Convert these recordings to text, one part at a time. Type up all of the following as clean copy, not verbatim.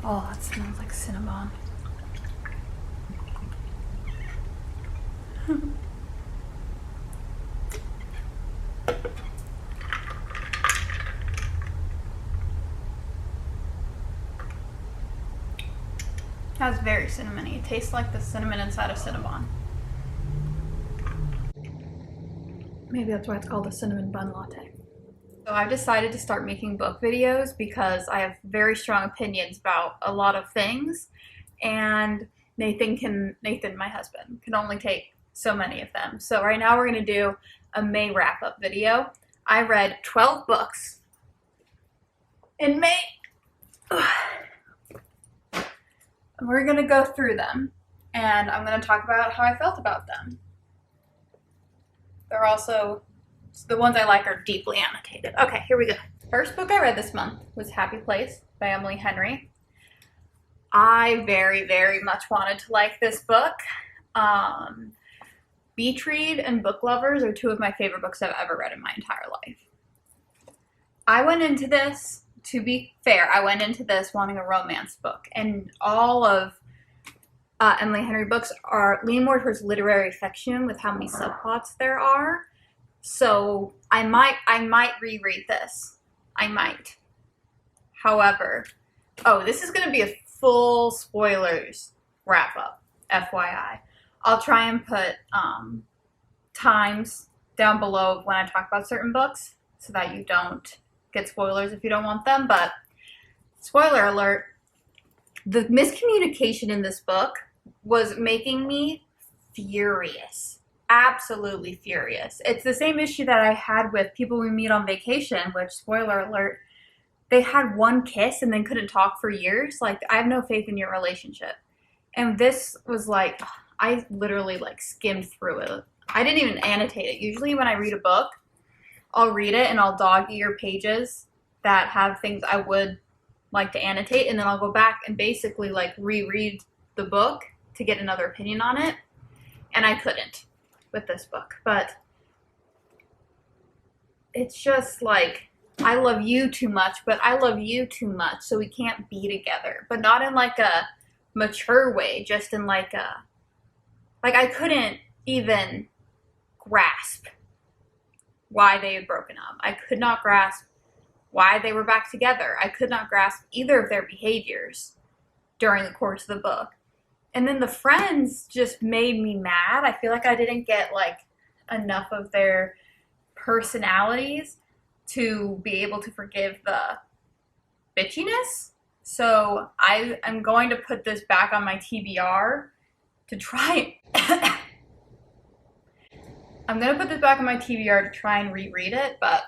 Oh, that smells like cinnamon. That's very cinnamony. It tastes like the cinnamon inside of Cinnabon. Maybe that's why it's called a cinnamon bun latte. So I've decided to start making book videos because I have very strong opinions about a lot of things, and Nathan, my husband, can only take so many of them. So right now we're going to do a May wrap-up video. I read 12 books in May. We're going to go through them, and I'm going to talk about how I felt about them. They're also, the ones I like are deeply annotated. Okay, here we go. First book I read this month was Happy Place by Emily Henry. I very, very much wanted to like this book. Beach Read and Book Lovers are two of my favorite books I've ever read in my entire life. I went into this, to be fair, I went into this wanting a romance book, and all of Emily Henry books lean more towards literary fiction with how many subplots there are. So I might reread this. I might. However, this is going to be a full spoilers wrap up, FYI. I'll try and put times down below when I talk about certain books so that you don't get spoilers if you don't want them. But spoiler alert, the miscommunication in this book was making me furious. Absolutely furious. It's the same issue that I had with People We Meet on Vacation, which, spoiler alert, they had one kiss and then couldn't talk for years. Like, I have no faith in your relationship. And this was like, I literally like skimmed through it. I didn't even annotate it. Usually when I read a book, I'll read it and I'll dog-ear pages that have things I would like to annotate, and then I'll go back and basically like reread the book to get another opinion on it. And I couldn't with this book. But it's just like, I love you too much, but I love you too much, so we can't be together. But not in like a mature way, just in like a, like I couldn't even grasp why they had broken up. I could not grasp why they were back together. I could not grasp either of their behaviors during the course of the book. And then the friends just made me mad. I feel like I didn't get like enough of their personalities to be able to forgive the bitchiness. So I'm going to put this back on my TBR to try. I'm going to put this back on my TBR to try and reread it, but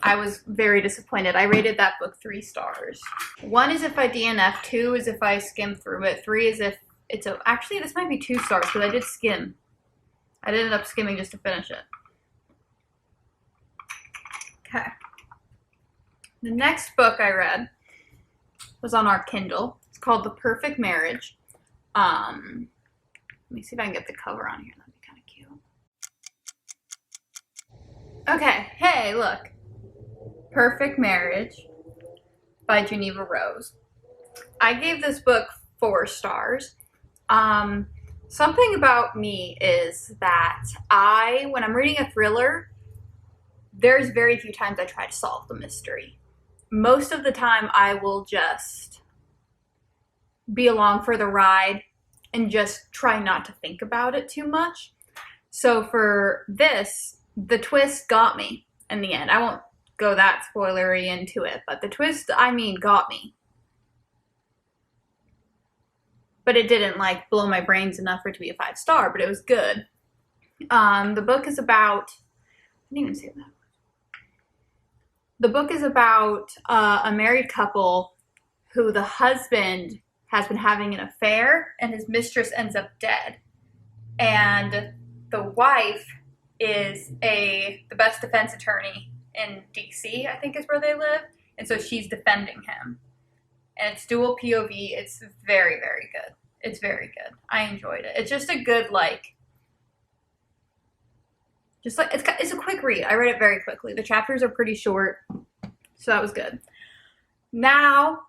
I was very disappointed. I rated that book 3 stars. 1 is if I DNF, 2 is if I skim through it, 3 is if it's a, actually this might be 2 stars because I did skim. I ended up skimming just to finish it. Okay. The next book I read was on our Kindle. It's called The Perfect Marriage. Let me see if I can get the cover on here. That'd be kind of cute. Okay, hey, look. Perfect Marriage by Geneva Rose. I gave this book 4 stars. Something about me is that when I'm reading a thriller, there's very few times I try to solve the mystery. Most of the time I will just be along for the ride and just try not to think about it too much. So for this, the twist got me in the end. I won't go that spoilery into it, but the twist, got me. But it didn't like blow my brains enough for it to be a 5-star, but it was good. The book is about, I didn't even say that. The book is about a married couple who the husband has been having an affair and his mistress ends up dead. And the wife is the best defense attorney in DC, I think is where they live. And so she's defending him. And it's dual POV. It's very, very good. It's very good. I enjoyed it. It's just a good, it's a quick read. I read it very quickly. The chapters are pretty short, so that was good. Now,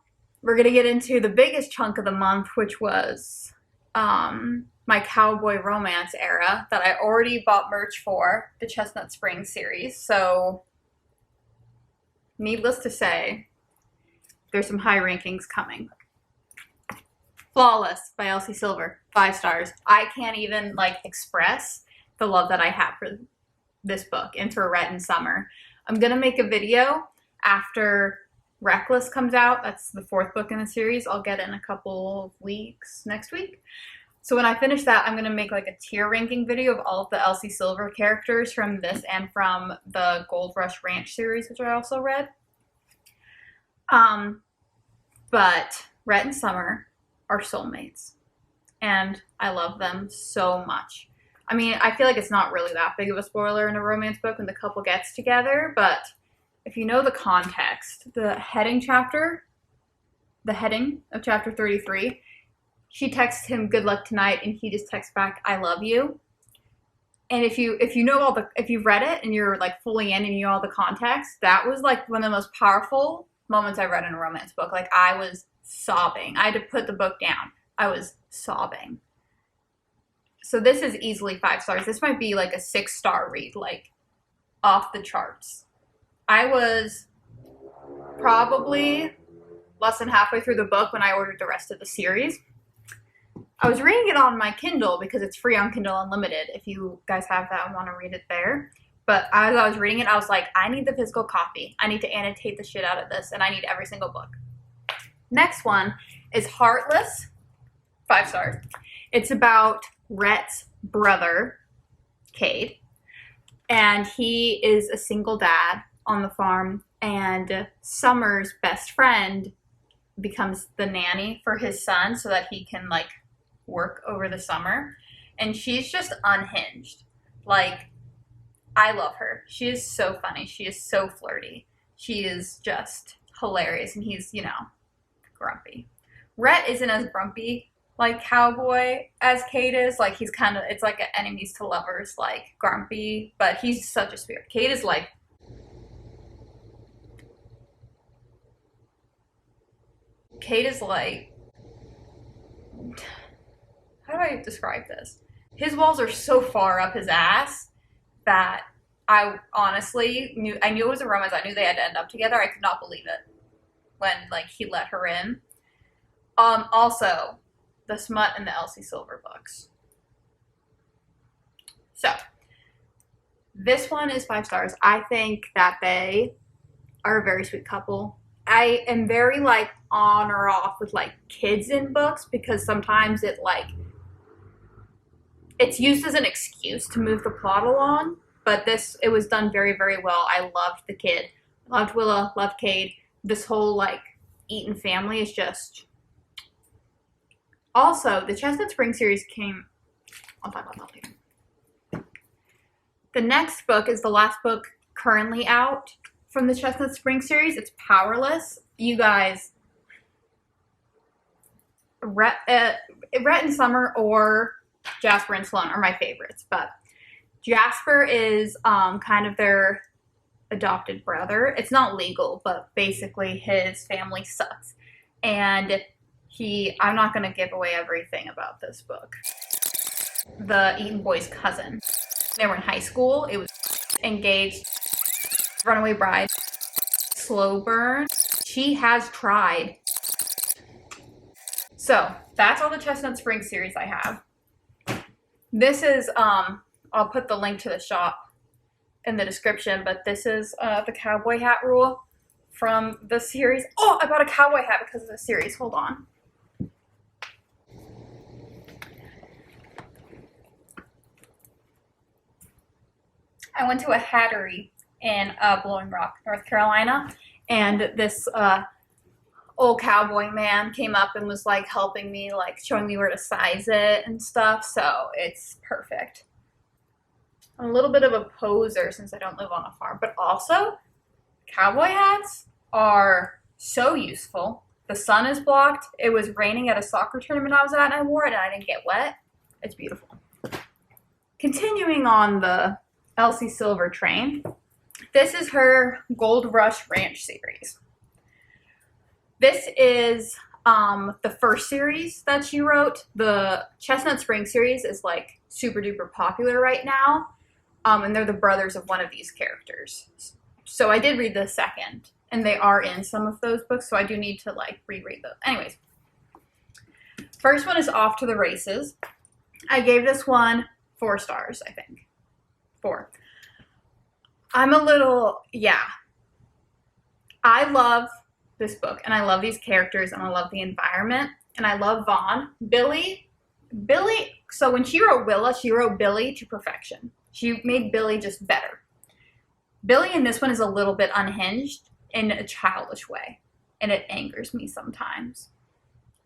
we're going to get into the biggest chunk of the month, which was my cowboy romance era that I already bought merch for, the Chestnut Springs series. So, needless to say, there's some high rankings coming. Flawless by Elsie Silver, 5 stars. I can't even like express the love that I have for this book and for Rhett and Summer. I'm gonna make a video after Reckless comes out. That's the 4th book in the series. I'll get it in a couple of weeks, next week. So when I finish that, I'm gonna make like a tier ranking video of all of the Elsie Silver characters from this and from the Gold Rush Ranch series, which I also read. But Rhett and Summer are soulmates, and I love them so much. I mean, I feel like it's not really that big of a spoiler in a romance book when the couple gets together, but if you know the context, the heading of chapter 33, she texts him good luck tonight, and he just texts back, I love you. And if you've read it and you're like fully in and you know all the context, that was like one of the most powerful moments I read in a romance book. Like, I was sobbing. I had to put the book down. I was sobbing. So this is easily 5 stars. This might be like a 6-star read, like off the charts. I was probably less than halfway through the book when I ordered the rest of the series. I was reading it on my Kindle because it's free on Kindle Unlimited if you guys have that and want to read it there. But as I was reading it, I was like, I need the physical copy. I need to annotate the shit out of this, and I need every single book. Next one is Heartless, 5 stars. It's about Rhett's brother, Cade, and he is a single dad on the farm, and Summer's best friend becomes the nanny for his son so that he can, like, work over the summer, and she's just unhinged. Like, I love her. She is so funny. She is so flirty. She is just hilarious, and he's, you know, grumpy. Rhett isn't as grumpy like cowboy as Cade is. Like, he's kind of, it's like an enemies to lovers, like grumpy, but he's such a spirit. Cade is like, how do I describe this? His walls are so far up his ass that I honestly knew it was a romance. I knew they had to end up together. I could not believe it when, like, he let her in. Also, the smut in the Elsie Silver books. So, this one is 5 stars. I think that they are a very sweet couple. I am very, like, on or off with, like, kids in books because sometimes it's used as an excuse to move the plot along, but it was done very, very well. I loved the kid. Loved Willa, loved Cade. This whole, like, Eaton family is just... Also, the Chestnut Springs series came... I'll talk about that later. The next book is the last book currently out from the Chestnut Springs series. It's Powerless. You guys... Rhett and Summer or Jasper and Sloane are my favorites, but Jasper is kind of their adopted brother. It's not legal, but basically his family sucks. And I'm not going to give away everything about this book. The Eaton boy's cousin. They were in high school. It was engaged, runaway bride, slow burn. She has tried. So that's all the Chestnut Springs series I have. This is, I'll put the link to the shop in the description, but this is the cowboy hat rule from the series. Oh, I bought a cowboy hat because of the series. Hold on. I went to a hattery in Blowing Rock, North Carolina, and this old cowboy man came up and was like helping me, like showing me where to size it and stuff, so it's perfect. I'm a little bit of a poser since I don't live on a farm, but also cowboy hats are so useful. The sun is blocked. It was raining at a soccer tournament I was at and I wore it and I didn't get wet. It's beautiful. Continuing on the Elsie Silver train, this is her Gold Rush Ranch series. This is the first series that she wrote. The Chestnut Spring series is like super duper popular right now. And they're the brothers of one of these characters. So I did read the second, and they are in some of those books, so I do need to like reread those. Anyways, first one is Off to the Races. I gave this one 4 stars, I think. 4. I'm a little, yeah. I love this book, and I love these characters, and I love the environment, and I love Vaughn. Billy, so when she wrote Willa, she wrote Billy to perfection. She made Billy just better. Billy in this one is a little bit unhinged in a childish way, and it angers me sometimes.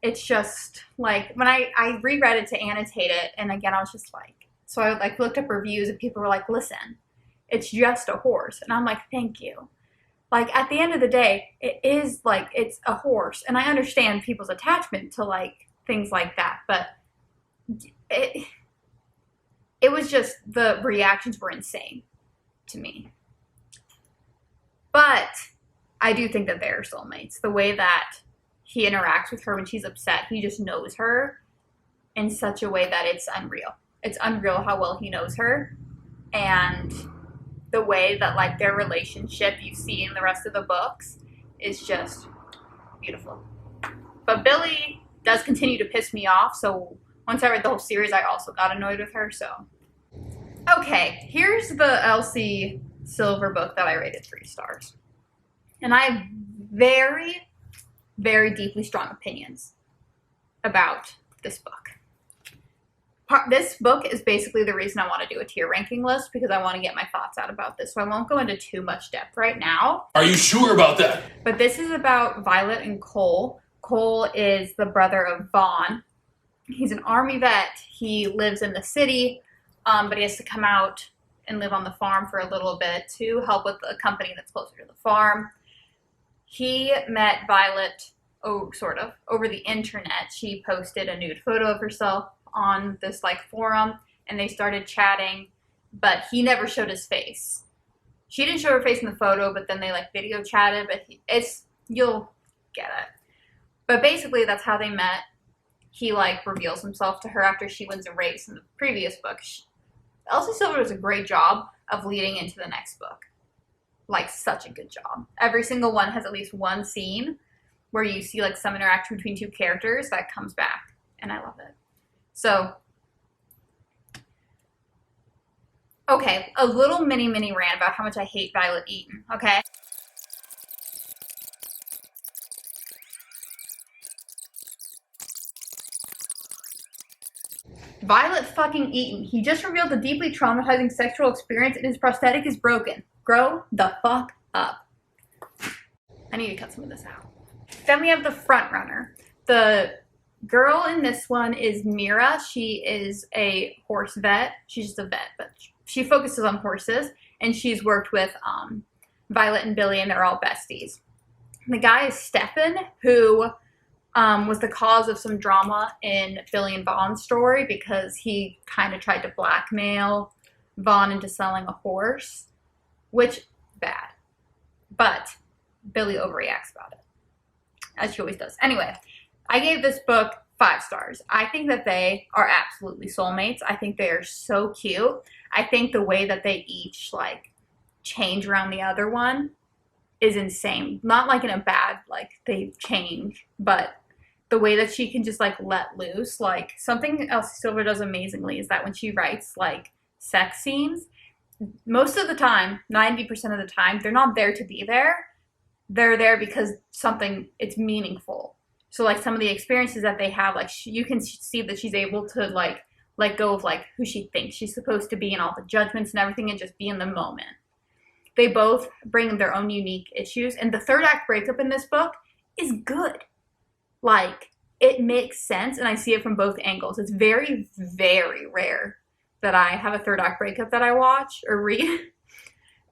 It's just, like, when I reread it to annotate it, and again, I was just like, so I like looked up reviews, and people were like, listen, it's just a horse. And I'm like, thank you. Like, at the end of the day, it is, like, it's a horse, and I understand people's attachment to, like, things like that, but it was just, the reactions were insane to me. But I do think that they're soulmates. The way that he interacts with her when she's upset, he just knows her in such a way that it's unreal. It's unreal how well he knows her. And the way that, like, their relationship you see in the rest of the books is just beautiful. But Billy does continue to piss me off, so once I read the whole series, I also got annoyed with her, so. Okay, here's the Elsie Silver book that I rated 3 stars. And I have very, very deeply strong opinions about this book. This book is basically the reason I want to do a tier ranking list, because I want to get my thoughts out about this. So I won't go into too much depth right now. Are you sure about that? But this is about Violet and Cole. Cole is the brother of Vaughn. He's an army vet. He lives in the city, but he has to come out and live on the farm for a little bit to help with a company that's closer to the farm. He met Violet, sort of, over the internet. She posted a nude photo of herself on this, like, forum, and they started chatting, but he never showed his face. She didn't show her face in the photo, but then they, like, video chatted, but you'll get it. But basically, that's how they met. He, like, reveals himself to her after she wins a race in the previous book. Elsie Silver does a great job of leading into the next book. Like, such a good job. Every single one has at least one scene where you see, like, some interaction between 2 characters that comes back, and I love it. So, okay, a little mini rant about how much I hate Violet Eaton, okay? Violet fucking Eaton. He just revealed a deeply traumatizing sexual experience and his prosthetic is broken. Grow the fuck up. I need to cut some of this out. Then we have the front runner. The girl in this one is Mira. She is a horse vet. She's just a vet, but she focuses on horses, and she's worked with Violet and Billy, and they're all besties. The guy is Stefan, who was the cause of some drama in Billy and Vaughn's story because he kind of tried to blackmail Vaughn into selling a horse, which, bad. But Billy overreacts about it, as she always does. Anyway, I gave this book 5 stars. I think that they are absolutely soulmates. I think they are so cute. I think the way that they each, like, change around the other one is insane. Not, like, in a bad, like, they change, but the way that she can just, like, let loose. Like, something Elsie Silver does amazingly is that when she writes, like, sex scenes, most of the time, 90% of the time, they're not there to be there. They're there because it's meaningful. So, like, some of the experiences that they have, like, you can see that she's able to, like, let go of, like, who she thinks she's supposed to be and all the judgments and everything and just be in the moment. They both bring their own unique issues. And the 3rd act breakup in this book is good. Like, it makes sense, and I see it from both angles. It's very, very rare that I have a 3rd act breakup that I watch or read,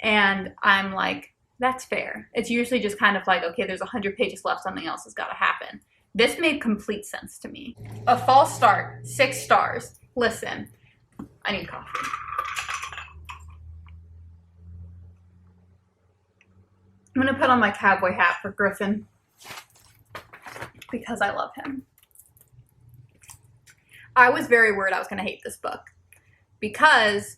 and I'm like, that's fair. It's usually just kind of like, okay, there's 100 pages left, something else has got to happen. This made complete sense to me. A false start, 6 stars. Listen, I need coffee. I'm gonna put on my cowboy hat for Griffin. because I love him. I was very worried I was going to hate this book because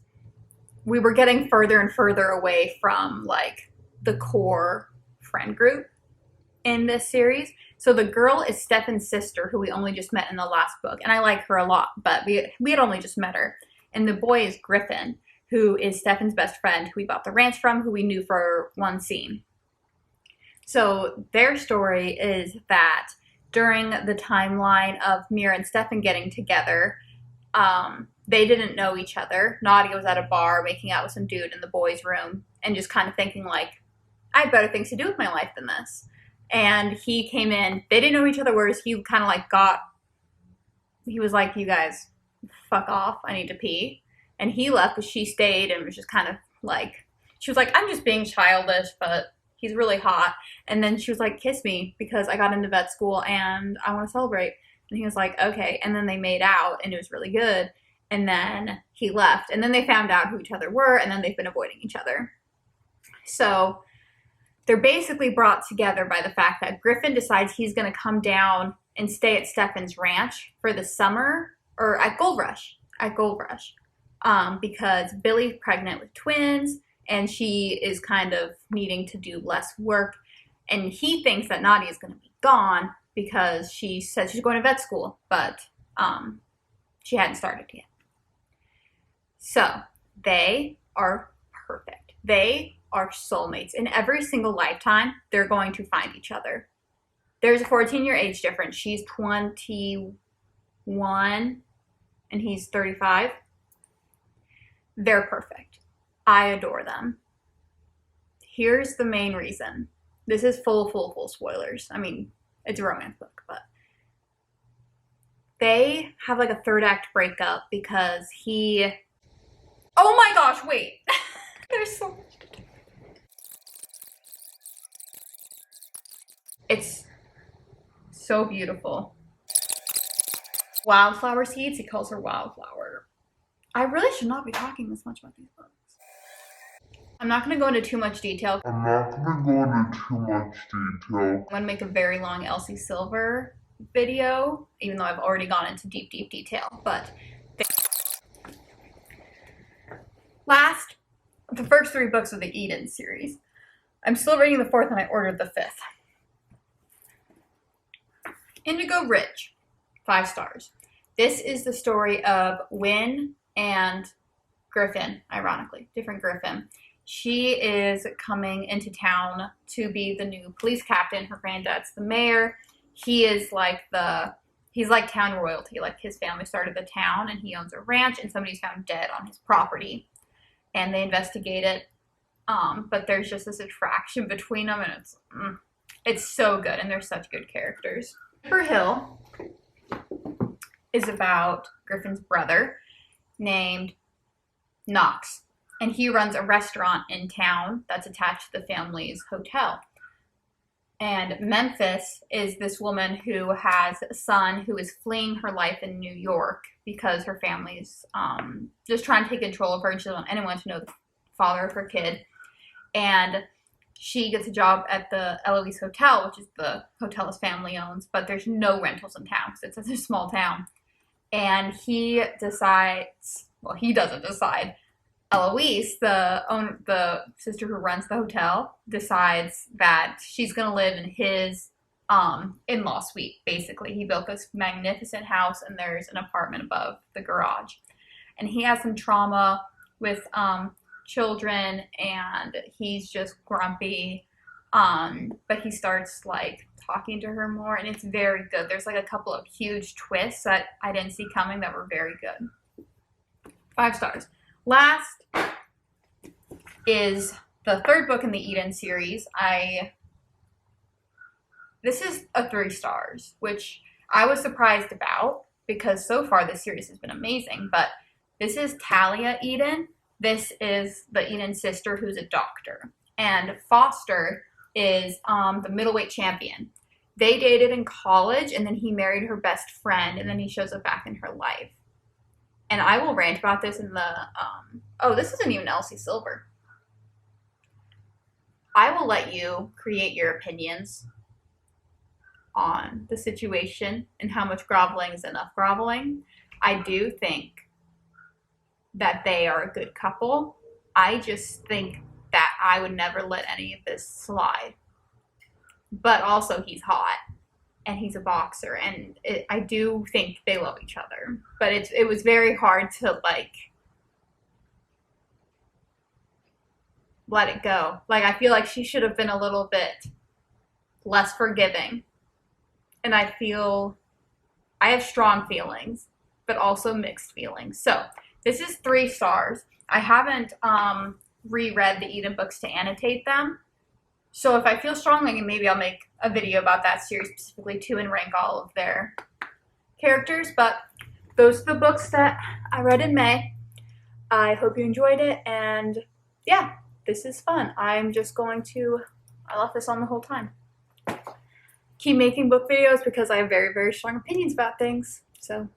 we were getting further and further away from like the core friend group in this series. So the girl is Stefan's sister, who we only just met in the last book, and I like her a lot, but we had only just met her. And the boy is Griffin, who is Stefan's best friend, who we bought the ranch from, who we knew for one scene. So their story is that during the timeline of Mira and Stefan getting together, they didn't know each other. Nadia was at a bar making out with some dude in the boys' room and just kind of thinking like, I have better things to do with my life than this. And he came in. They didn't know each other, whereas he kind of like he was like, you guys, fuck off. I need to pee. And he left, but she stayed and was just kind of like, she was like, I'm just being childish, but he's really hot. And then she was like, kiss me because I got into vet school and I want to celebrate. And he was like, okay. And then they made out and it was really good. And then he left. And then they found out who each other were, and then they've been avoiding each other. So they're basically brought together by the fact that Griffin decides he's going to come down and stay at Stefan's ranch for the summer, or at Gold Rush, because Billy's pregnant with twins and she is kind of needing to do less work. And he thinks that Nadia is going to be gone because she said she's going to vet school, but she hadn't started yet. So they are perfect. They are soulmates. In every single lifetime, they're going to find each other. There's a 14-year age difference. She's 21 and he's 35. They're perfect. I adore them. Here's the main reason. This is full spoilers. I mean, it's a romance book, but they have like a third act breakup because he... Oh my gosh, wait. There's so much to do. It's so beautiful. Wildflower seeds, he calls her Wildflower. I really should not be talking this much about these books. I'm not going to go into too much detail. I'm going to make a very long Elsie Silver video, even though I've already gone into deep detail. But the first 3 books of the Eden series. I'm still reading the 4th and I ordered the 5th. Indigo Ridge, 5 stars. This is the story of Wynn and Griffin, ironically, different Griffin. She is coming into town to be the new police captain. Her granddad's the mayor. He is like he's like town royalty. Like his family started the town and he owns a ranch and somebody's found dead on his property. And they investigate it. But there's just this attraction between them and it's so good. And they're such good characters. Juniper Hill is about Griffin's brother named Knox. And he runs a restaurant in town that's attached to the family's hotel. And Memphis is this woman who has a son who is fleeing her life in New York because her family's just trying to take control of her and she doesn't want anyone to know the father of her kid. And she gets a job at the Eloise Hotel, which is the hotel his family owns, but there's no rentals in town because it's such a small town. And he decides, well, he doesn't decide. Eloise, the sister who runs the hotel, decides that she's going to live in his in-law suite, basically. He built this magnificent house, and there's an apartment above the garage. And he has some trauma with children, and he's just grumpy. But he starts, like, talking to her more, and it's very good. There's, like, a couple of huge twists that I didn't see coming that were very good. 5 stars. Last is the 3rd book in the Eden series. This is a 3 stars, which I was surprised about because so far this series has been amazing. But this is Talia Eden. This is the Eden sister who's a doctor. And Foster is the middleweight champion. They dated in college, and then he married her best friend, and then he shows up back in her life. And I will rant about this in the, this isn't even Elsie Silver. I will let you create your opinions on the situation and how much groveling is enough groveling. I do think that they are a good couple. I just think that I would never let any of this slide. But also, he's hot and he's a boxer, and I do think they love each other. But it was very hard to like let it go. Like, I feel like she should have been a little bit less forgiving. And I have strong feelings, but also mixed feelings. So this is 3 stars. I haven't reread the Eden books to annotate them. So if I feel strongly, maybe I'll make a video about that series specifically too and rank all of their characters. But those are the books that I read in May. I hope you enjoyed it. And yeah, this is fun. I left this on the whole time. Keep making book videos because I have very, very strong opinions about things. So